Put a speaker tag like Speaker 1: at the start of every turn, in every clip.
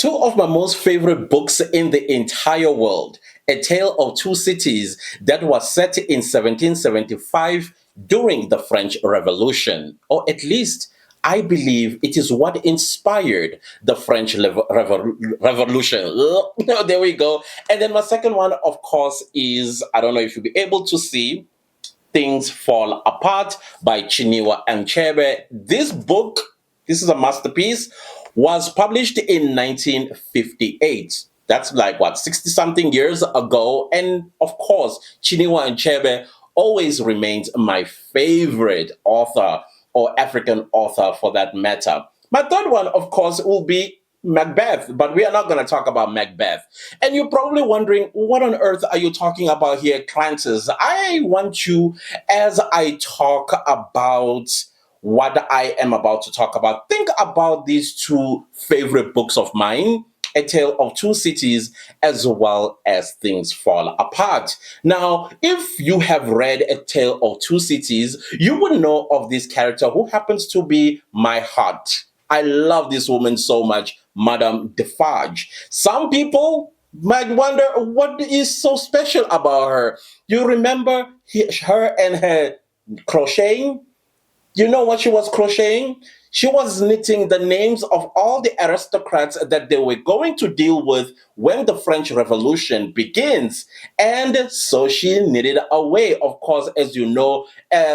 Speaker 1: Two of my most favorite books in the entire world. A Tale of Two Cities that was set in 1775 during the French Revolution, or at least I believe it is what inspired the French Revolution. There we go. And then my second one, of course, is I don't know if you'll be able to see Things Fall Apart by Chinua Achebe. This book, this is a masterpiece, was published in 1958. That's like what, 60 something years ago. And of course, Chinua Achebe always remains my favorite author, or African author for that matter. My third one, of course, will be Macbeth, but we are not going to talk about Macbeth. And you're probably wondering, what on earth are you talking about here, Clances? I want you, as I talk about what I am about to talk about, think about these two favorite books of mine. A Tale of Two Cities, as well as Things Fall Apart. Now, if you have read A Tale of Two Cities, you would know of this character who happens to be my heart. I love this woman so much, Madame Defarge. Some people might wonder what is so special about her. You remember her and her crocheting? You know what she was crocheting? She was knitting the names of all the aristocrats that they were going to deal with when the French Revolution begins. And so she knitted away. Of course, as you know,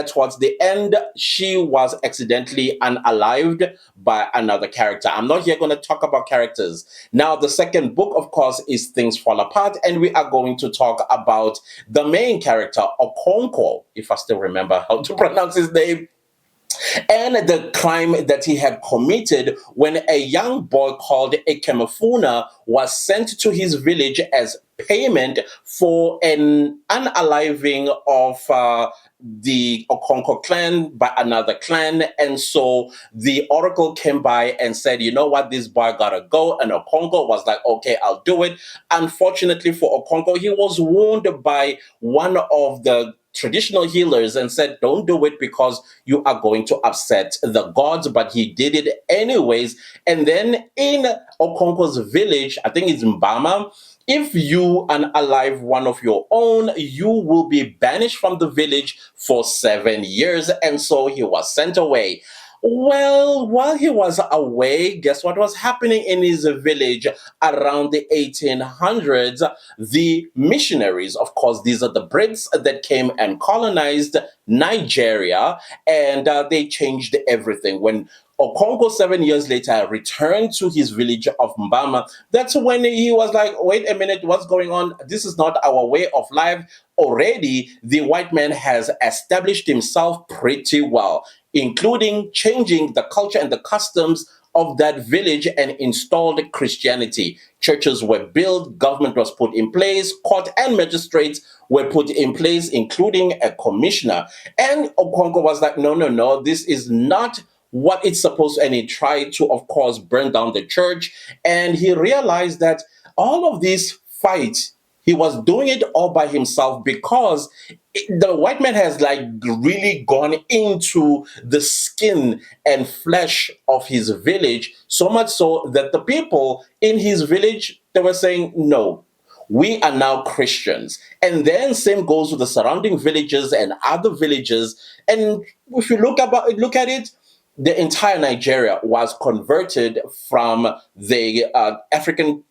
Speaker 1: towards the end, she was accidentally unalived by another character. I'm not here going to talk about characters. Now, the second book, of course, is Things Fall Apart. And we are going to talk about the main character, Okonkwo, if I still remember how to pronounce his name, and the crime that he had committed when a young boy called Ekemefuna was sent to his village as payment for an unaliving of the Okonkwo clan by another clan. And so the oracle came by and said, you know what, this boy gotta go. And Okonkwo was like, okay, I'll do it. Unfortunately for Okonkwo, he was warned by one of the traditional healers and said, don't do it because you are going to upset the gods. But he did it anyways. And then in Okonkwo's village, I think it's Mbama, if you unalive one of your own, you will be banished from the village for 7 years. And so he was sent away. Well, while he was away, guess what was happening in his village around the 1800s? The missionaries, of course, these are the Brits that came and colonized Nigeria, and they changed everything. When Okonkwo 7 years later returned to his village of Mbama, that's when he was like, wait a minute, what's going on? This is not our way of life. Already, the white man has established himself pretty well, including changing the culture and the customs of that village and installed Christianity. Churches were built, government was put in place, court and magistrates were put in place, including a commissioner. And Okonkwo was like, no, no, no, this is not what it's supposed to, and he tried to, of course, burn down the church. And he realized that all of these fights, he was doing it all by himself because the white man has like really gone into the skin and flesh of his village, so much so that the people in his village, they were saying, no, we are now Christians. And then same goes with the surrounding villages and other villages. And if you look at it, the entire Nigeria was converted from the African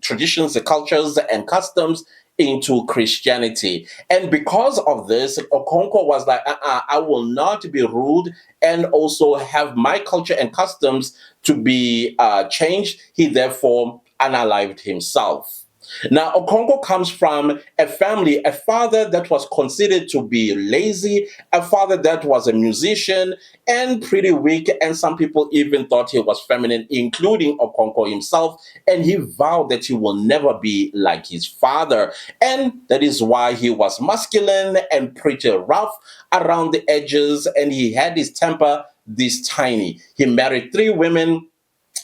Speaker 1: traditions, the cultures, and customs into Christianity. And because of this, Okonkwo was like, I will not be ruled and also have my culture and customs to be changed. He therefore unalived himself. Now, Okonkwo comes from a family, a father that was considered to be lazy, a father that was a musician and pretty weak, and some people even thought he was feminine, including Okonkwo himself, and he vowed that he will never be like his father. And that is why he was masculine and pretty rough around the edges, and he had his temper this tiny. He married 3 women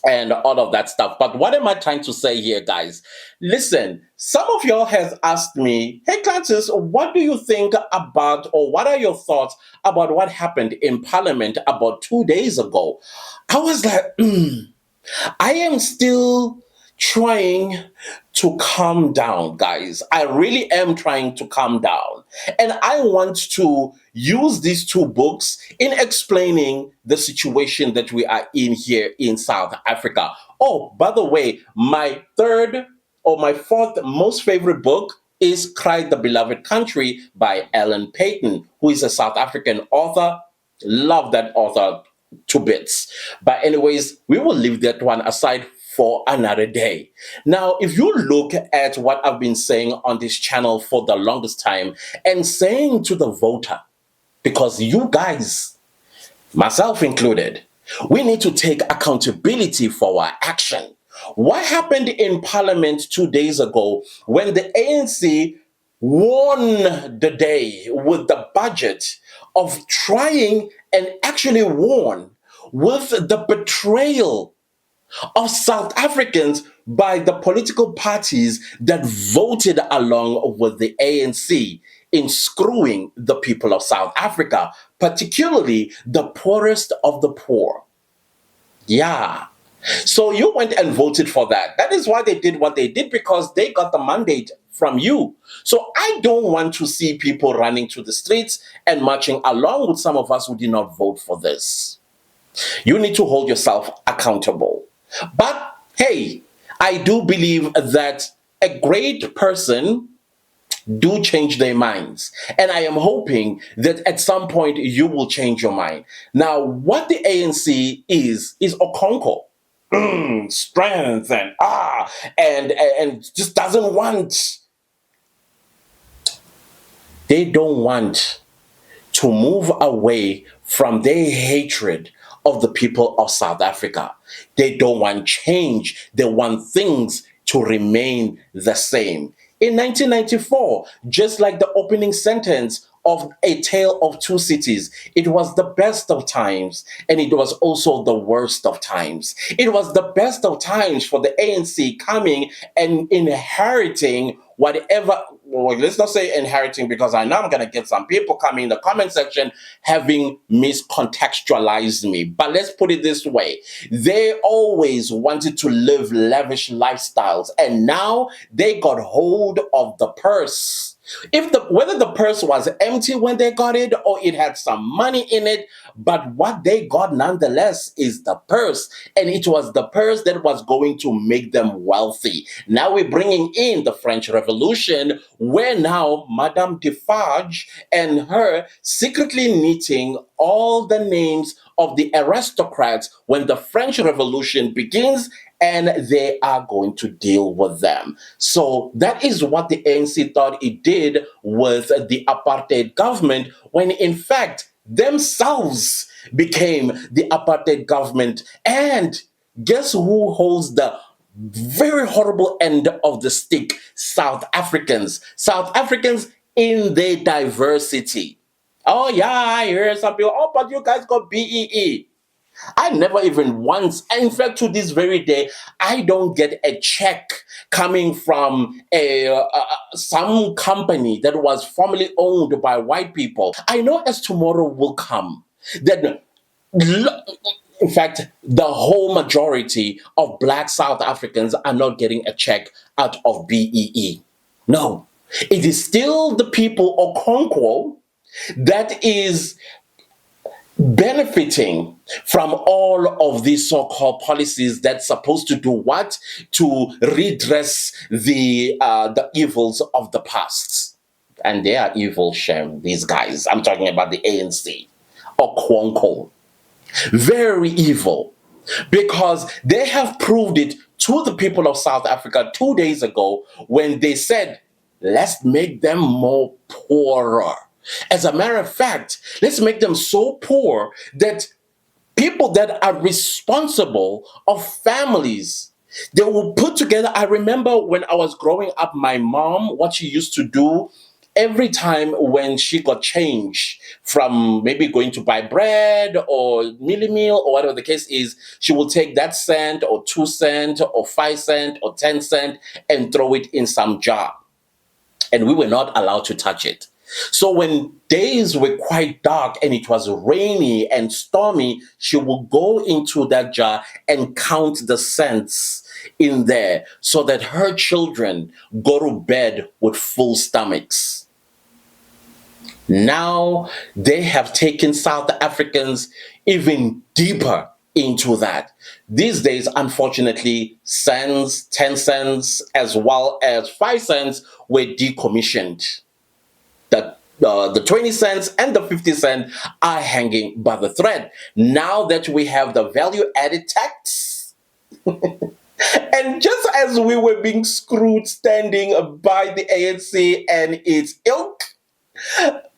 Speaker 1: and all of that stuff. But what am I trying to say here, guys? Listen, some of y'all has asked me, hey, Clancis, what do you think about, or what are your thoughts about what happened in Parliament about 2 days ago? I was like, I am still trying to calm down, guys. I really am trying to calm down. And I want to use these two books in explaining the situation that we are in here in South Africa. Oh, by the way, my third or my fourth most favorite book is Cry the Beloved Country by Ellen Payton, who is a South African author. Love that author to bits. But, anyways, we will leave that one aside for another day. Now, if you look at what I've been saying on this channel for the longest time and saying to the voter, because you guys, myself included, we need to take accountability for our action. What happened in Parliament 2 days ago when the ANC won the day with the budget of trying and actually won with the betrayal of South Africans by the political parties that voted along with the ANC in screwing the people of South Africa, particularly the poorest of the poor. Yeah. So you went and voted for that. That is why they did what they did, because they got the mandate from you. So I don't want to see people running to the streets and marching along with some of us who did not vote for this. You need to hold yourself accountable. But hey, I do believe that a great person do change their minds. And I am hoping that at some point you will change your mind. Now, what the ANC is Okonko. Strength and just doesn't want. They don't want to move away from their hatred of the people of South Africa. They don't want change. They want things to remain the same. In 1994, just like the opening sentence of A Tale of Two Cities, it was the best of times and it was also the worst of times. It was the best of times for the ANC coming and inheriting whatever, well, let's not say inheriting, because I know I'm going to get some people coming in the comment section having miscontextualized me. But let's put it this way. They always wanted to live lavish lifestyles, and now they got hold of the purse. Whether the purse was empty when they got it or it had some money in it, but what they got nonetheless is the purse, and it was the purse that was going to make them wealthy. Now we're bringing in the French Revolution, where now Madame Defarge and her secretly knitting all the names of the aristocrats when the French Revolution begins, and they are going to deal with them. So that is what the ANC thought it did with the apartheid government, when in fact themselves became the apartheid government. And guess who holds the very horrible end of the stick? South Africans. South Africans in their diversity. Oh yeah, I hear some people, oh, but you guys got BEE. I never even once, in fact, to this very day, I don't get a check coming from some company that was formerly owned by white people. I know as tomorrow will come, that in fact, the whole majority of Black South Africans are not getting a check out of BEE. No, it is still the people of Congo that is benefiting from all of these so-called policies that's supposed to do what? To redress the evils of the past. And they are evil, Shem, these guys. I'm talking about the ANC or Kwonko. Very evil, because they have proved it to the people of South Africa 2 days ago when they said, let's make them more poorer. As a matter of fact, let's make them so poor that people that are responsible of families, they will put together. I remember when I was growing up, my mom, what she used to do every time when she got change from maybe going to buy bread or mealie meal or whatever the case is, she will take that cent or 2 cent or 5 cent or 10 cent and throw it in some jar. And we were not allowed to touch it. So when days were quite dark and it was rainy and stormy, she would go into that jar and count the cents in there so that her children go to bed with full stomachs. Now they have taken South Africans even deeper into that. These days, unfortunately, cents, 10 cents, as well as 5 cents were decommissioned. The 20 cents and the 50 cent are hanging by the thread. Now that we have the value added tax, and just as we were being screwed standing by the ANC and its ilk,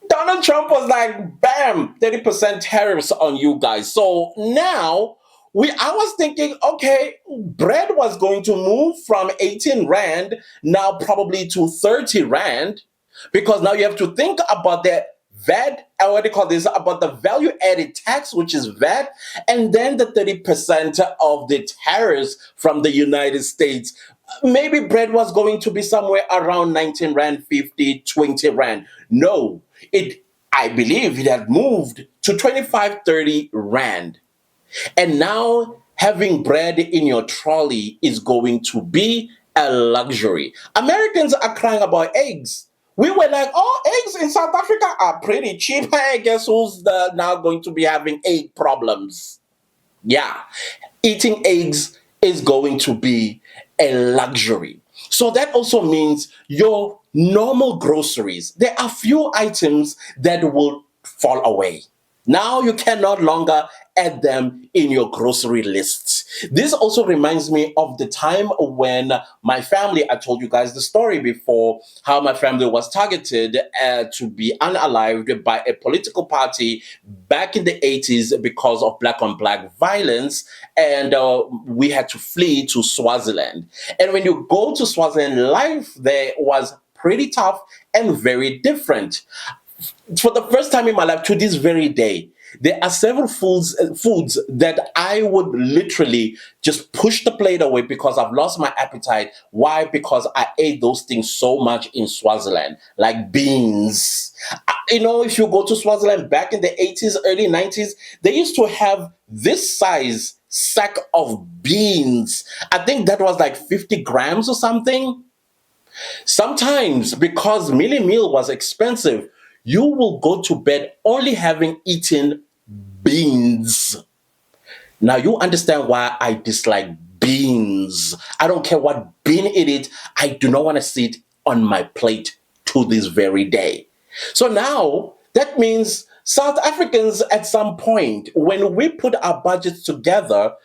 Speaker 1: Donald Trump was like, bam, 30% tariffs on you guys. So now I was thinking, okay, bread was going to move from 18 Rand now probably to 30 Rand, because now you have to think about the VAT, what do you call this, about the value added tax, which is VAT, and then the 30% of the tariffs from the United States. Maybe bread was going to be somewhere around 19 Rand, 50, 20 Rand. No, I believe it had moved to 25, 30 Rand. And now having bread in your trolley is going to be a luxury. Americans are crying about eggs. We were like, oh, eggs in South Africa are pretty cheap. I guess who's now going to be having egg problems? Yeah, eating eggs is going to be a luxury. So that also means your normal groceries, there are few items that will fall away. Now you can no longer add them in your grocery lists. This also reminds me of the time when my family, I told you guys the story before, how my family was targeted to be unalived by a political party back in the 80s because of black on black violence. And we had to flee to Swaziland. And when you go to Swaziland, life there was pretty tough and very different. For the first time in my life, to this very day, there are several foods that I would literally just push the plate away because I've lost my appetite. Why? Because I ate those things so much in Swaziland, like beans. If you go to Swaziland back in the 80s, early 90s, they used to have this size sack of beans. I think that was like 50 grams or something. Sometimes, because Millie Meal was expensive, you will go to bed only having eaten beans. Now, you understand why I dislike beans. I don't care what bean it is, I do not want to see it on my plate to this very day. So now, that means South Africans, at some point, when we put our budgets together,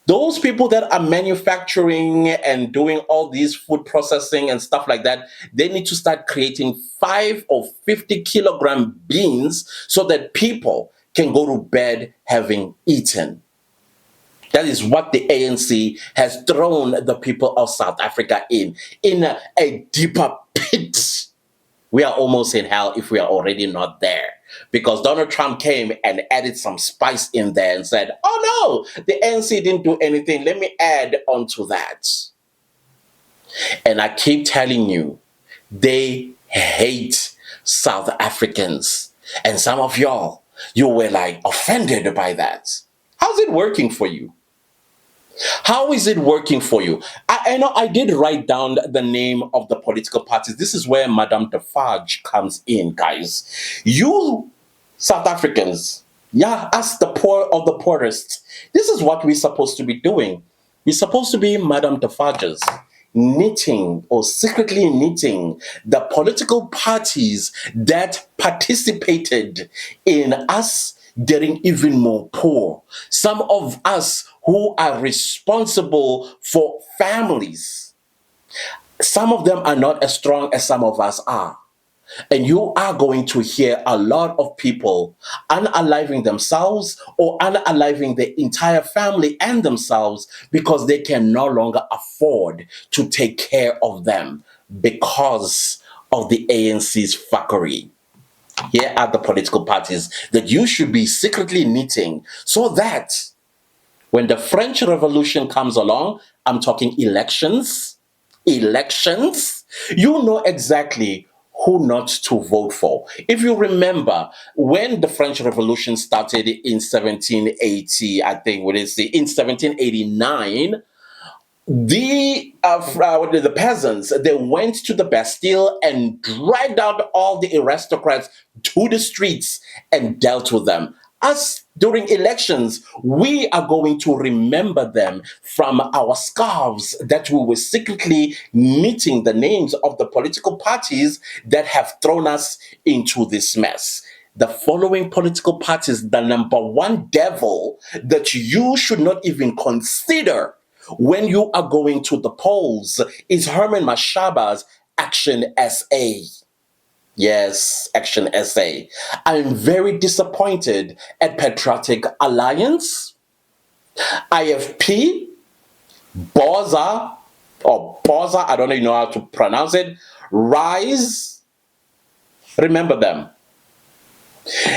Speaker 1: those people that are manufacturing and doing all these food processing and stuff like that, they need to start creating 5 or 50 kilogram beans so that people can go to bed having eaten. That is what the ANC has thrown the people of South Africa in a deeper pit. We are almost in hell if we are already not there. Because Donald Trump came and added some spice in there and said, oh no, the ANC didn't do anything. Let me add on to that. And I keep telling you, they hate South Africans. And some of y'all, you were like offended by that. How's it working for you? How is it working for you? I know I did write down the name of the political parties. This is where Madame Defarge comes in, guys. You South Africans, yeah, us the poor of the poorest, this is what we're supposed to be doing. We're supposed to be Madame Defarges, knitting or secretly knitting the political parties that participated in us getting even more poor. Some of us who are responsible for families, some of them are not as strong as some of us are. And you are going to hear a lot of people unaliving themselves or unaliving the entire family and themselves because they can no longer afford to take care of them because of the ANC's fuckery. Here are the political parties that you should be secretly knitting so that when the French Revolution comes along, I'm talking elections, you know exactly who not to vote for. If you remember, when the French Revolution started in 1780, I think, what is it, in 1789, the peasants, they went to the Bastille and dragged out all the aristocrats to the streets and dealt with them. Us during elections, we are going to remember them from our scarves that we were secretly knitting the names of the political parties that have thrown us into this mess. The following political parties, the number one devil that you should not even consider when you are going to the polls is Herman Mashaba's Action SA. Yes, Action SA. I'm very disappointed at Patriotic Alliance, IFP, Boza, or Boza, I don't even know how to pronounce it, Rise. Remember them.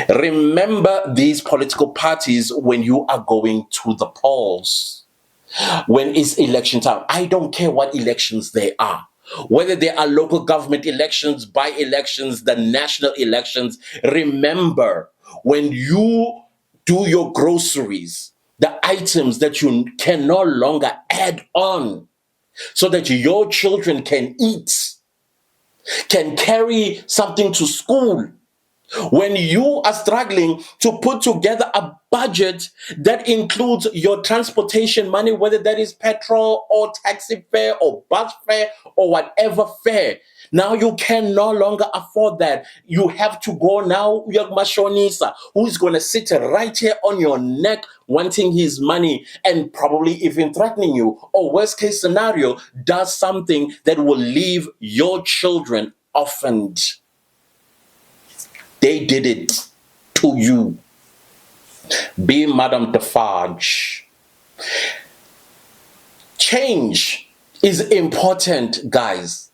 Speaker 1: Remember these political parties when you are going to the polls. When it's election time, I don't care what elections they are. Whether they are local government elections, by-elections, the national elections, remember, when you do your groceries, the items that you can no longer add on so that your children can eat, can carry something to school, when you are struggling to put together a budget that includes your transportation money, whether that is petrol or taxi fare or bus fare or whatever fare, now you can no longer afford that. You have to go now, Yagmashonisa, who is going to sit right here on your neck wanting his money and probably even threatening you. Or worst case scenario, does something that will leave your children orphaned. They did it to you. Be Madame Defarge. Change is important, guys.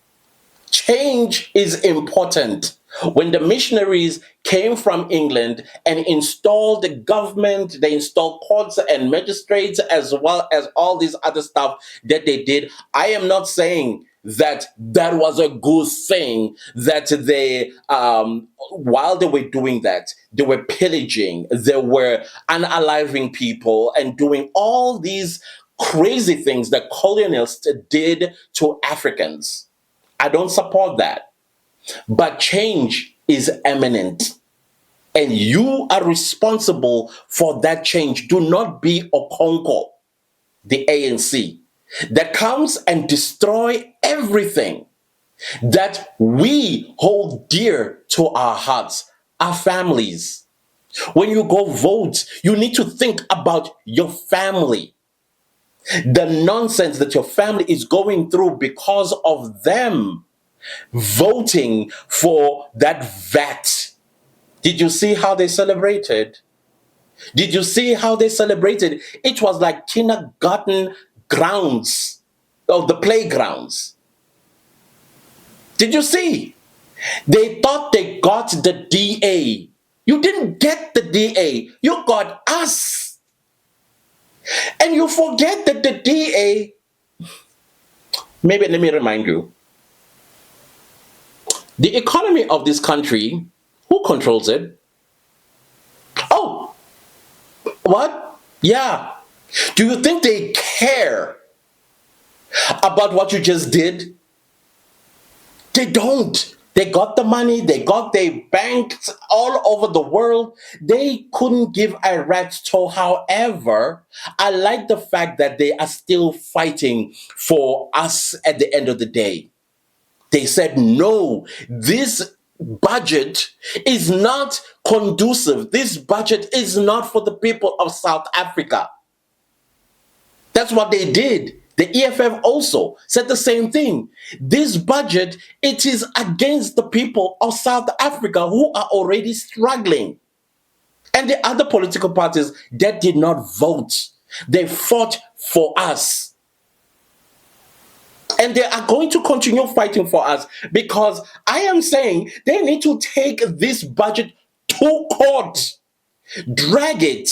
Speaker 1: Change is important. When the missionaries came from England and installed the government, they installed courts and magistrates as well as all this other stuff that they did, I am not saying that that was a good thing, that they, while they were doing that, they were pillaging, they were unaliving people and doing all these crazy things that colonialists did to Africans. I don't support that. But change is imminent. And you are responsible for that change. Do not be Okonko, the ANC, that comes and destroy everything that we hold dear to our hearts, our families. When you go vote, you need to think about your family, the nonsense that your family is going through because of them voting for that VAT. Did you see how they celebrated? Did you see how they celebrated? It was like kindergarten grounds, or the playgrounds. Did you see? They thought they got the DA. You didn't get the DA. You got us. And you forget that the DA, maybe let me remind you, the economy of this country, who controls it? Oh, what? Yeah. Do you think they care about what you just did? They don't. They got the money, they banked all over the world. They couldn't give a rat's toe. However, I like the fact that they are still fighting for us at the end of the day. They said, no, this budget is not conducive. This budget is not for the people of South Africa. That's what they did. The EFF also said the same thing. This budget, it is against the people of South Africa who are already struggling. And the other political parties that did not vote, they fought for us. And they are going to continue fighting for us, because I am saying they need to take this budget to court, drag it,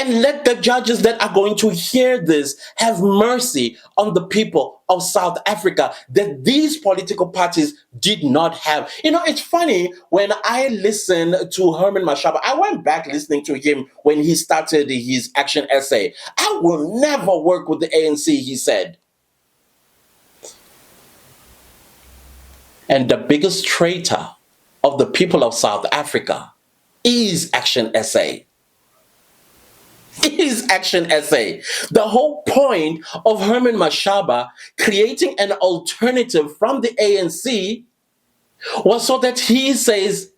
Speaker 1: And let the judges that are going to hear this have mercy on the people of South Africa that these political parties did not have. You know, it's funny when I listen to Herman Mashaba, I went back listening to him when he started his action essay. I will never work with the ANC, he said. And the biggest traitor of the people of South Africa is action essay. His action essay. The whole point of Herman Mashaba creating an alternative from the ANC was so that he says,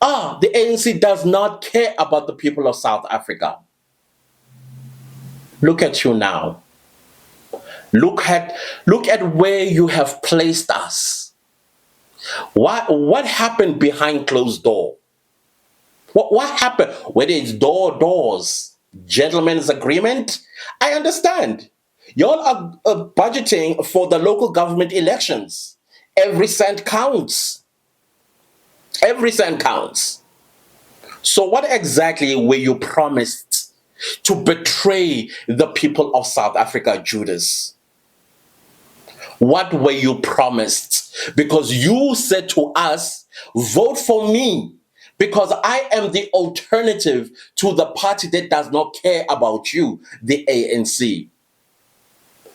Speaker 1: the ANC does not care about the people of South Africa. Look at you now. Look at where you have placed us. What happened behind closed door? What happened? Whether it's doors, gentlemen's agreement, I understand. Y'all are budgeting for the local government elections. Every cent counts. Every cent counts. So what exactly were you promised to betray the people of South Africa, Judas? What were you promised? Because you said to us, vote for me, because I am the alternative to the party that does not care about you, the ANC.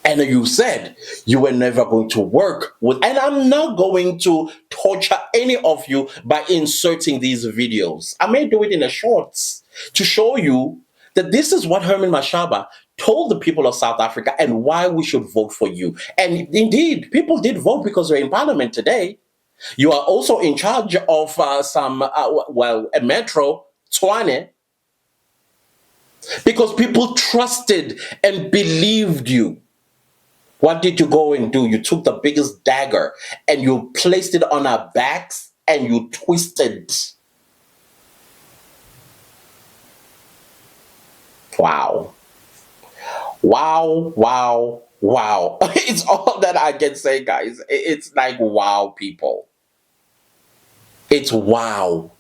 Speaker 1: And you said you were never going to work with, and I'm not going to torture any of you by inserting these videos. I may do it in a shorts to show you that this is what Herman Mashaba told the people of South Africa and why we should vote for you. And indeed, people did vote because you're in parliament today. You are also in charge of a metro, Tshwane, because people trusted and believed you. What did you go and do? You took the biggest dagger and you placed it on our backs and you twisted. Wow. Wow, wow, wow. It's all that I can say, guys. It's like, wow, people. It's wow.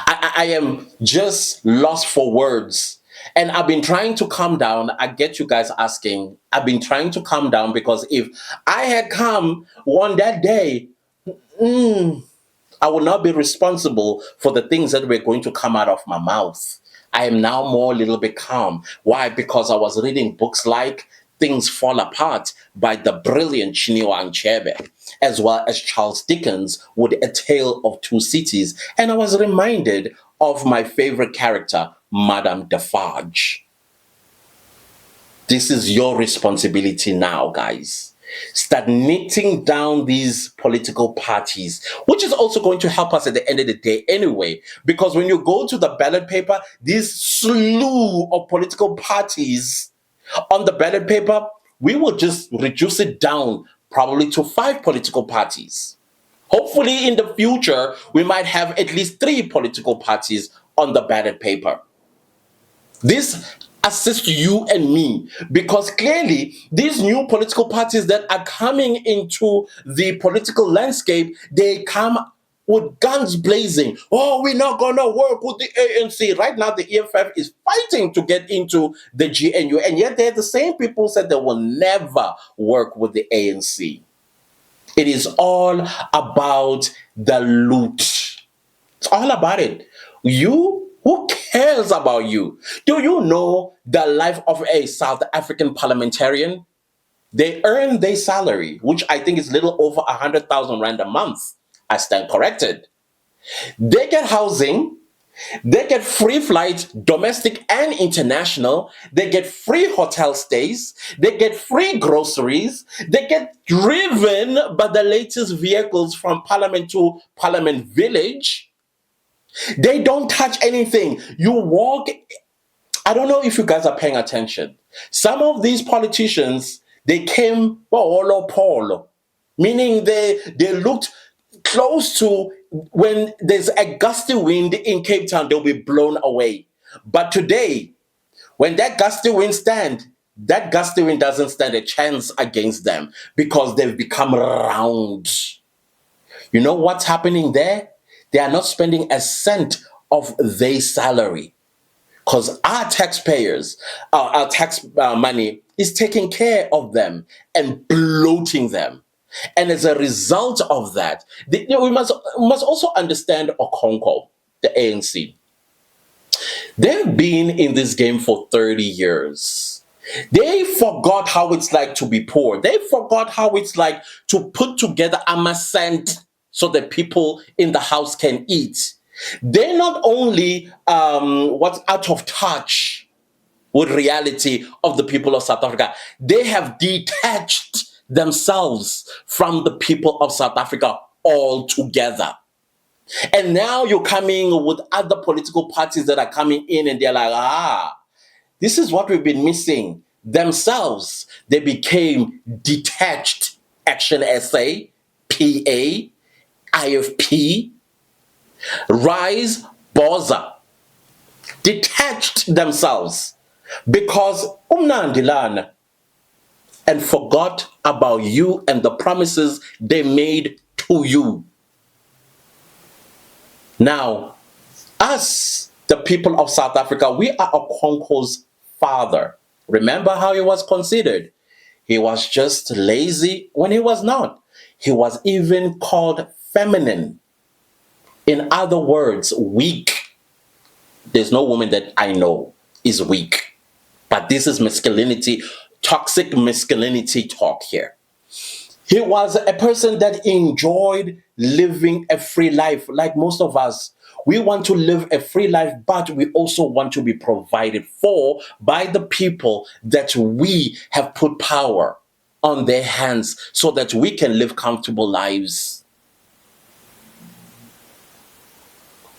Speaker 1: I am just lost for words. And I've been trying to calm down. I get you guys asking. I've been trying to calm down because if I had come on that day, I would not be responsible for the things that were going to come out of my mouth. I am now more a little bit calm. Why? Because I was reading books like Things Fall Apart by the brilliant Chinua Achebe, as well as Charles Dickens with A Tale of Two Cities. And I was reminded of my favorite character, Madame Defarge. This is your responsibility now, guys. Start knitting down these political parties, which is also going to help us at the end of the day anyway, because when you go to the ballot paper, this slew of political parties on the ballot paper, we will just reduce it down probably to 5 political parties. Hopefully in the future, we might have at least 3 political parties on the ballot paper. This assists you and me because clearly these new political parties that are coming into the political landscape, they come with guns blazing. Oh, we're not going to work with the ANC. Right now, the EFF is fighting to get into the GNU, and yet they're the same people who said they will never work with the ANC. It is all about the loot. It's all about it. Who cares about you? Do you know the life of a South African parliamentarian? They earn their salary, which I think is little over 100,000 rand a month. I stand corrected. They get housing, they get free flights, domestic and international, they get free hotel stays, they get free groceries, they get driven by the latest vehicles from Parliament to Parliament Village. They don't touch anything. You walk, I don't know if you guys are paying attention. Some of these politicians, they came polo, meaning they looked close to when there's a gusty wind in Cape Town, they'll be blown away. But today, when that gusty wind doesn't stand a chance against them because they've become round. You know what's happening there? They are not spending a cent of their salary because our taxpayers, our tax money is taking care of them and bloating them. And as a result of that, we must also understand Okonkwo, the ANC. They've been in this game for 30 years. They forgot how it's like to be poor. They forgot how it's like to put together a cent so that people in the house can eat. They're not only what's out of touch with reality of the people of South Africa, they have detached themselves from the people of South Africa altogether. And now you're coming with other political parties that are coming in and they're like, this is what we've been missing. Themselves, they became detached Action SA, PA, IFP, Rise, Boza, detached themselves because umnandilana and forgot about you and the promises they made to you. Now, us, the people of South Africa, we are Okonkwo's father. Remember how he was considered? He was just lazy when he was not. He was even called feminine. In other words, weak. There's no woman that I know is weak. But this is masculinity, toxic masculinity talk here. He was a person that enjoyed living a free life, like most of us. We want to live a free life, but we also want to be provided for by the people that we have put power on their hands so that we can live comfortable lives.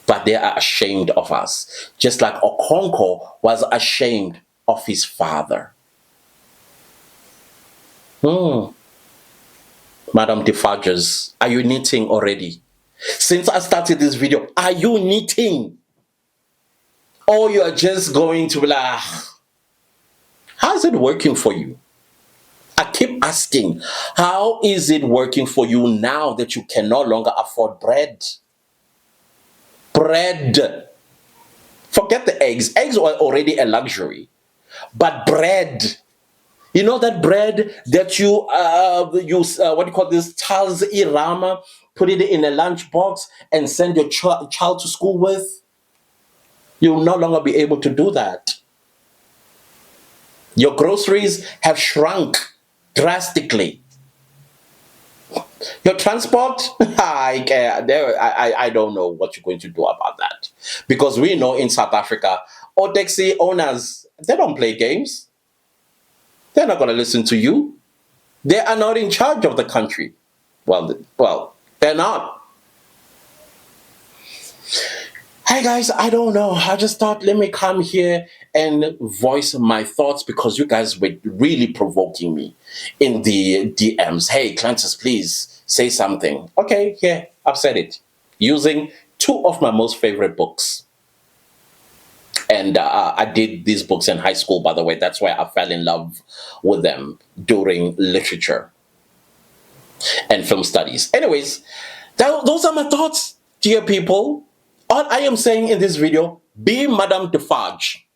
Speaker 1: But they are ashamed of us, just like Okonkwo was ashamed of his father. Madam Defarges, are you knitting already? Since I started this video, are you knitting? Or you are just going to be like, how's it working for you? I keep asking, how is it working for you now that you can no longer afford bread? Bread. Forget the eggs. Eggs are already a luxury. But bread. You know that bread that you use, what do you call this, Charles Irama, put it in a lunchbox and send your child to school with? You'll no longer be able to do that. Your groceries have shrunk drastically. Your transport, I don't know what you're going to do about that. Because we know in South Africa, taxi owners, they don't play games. They're not going to listen to you. They are not in charge of the country. Well, they're not. Hey guys, I don't know. I just thought, let me come here and voice my thoughts because you guys were really provoking me in the DMs. Hey, Clantis, please say something. Okay, yeah, I've said it. Using two of my most favorite books. And I did these books in high school, by the way. That's why I fell in love with them during literature and film studies. Anyways, those are my thoughts, dear people. All I am saying in this video, be Madame Defarge.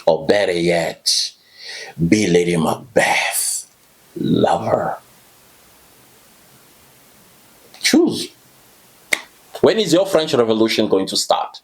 Speaker 1: Or better yet, be Lady Macbeth. Love her. Choose. When is your French Revolution going to start?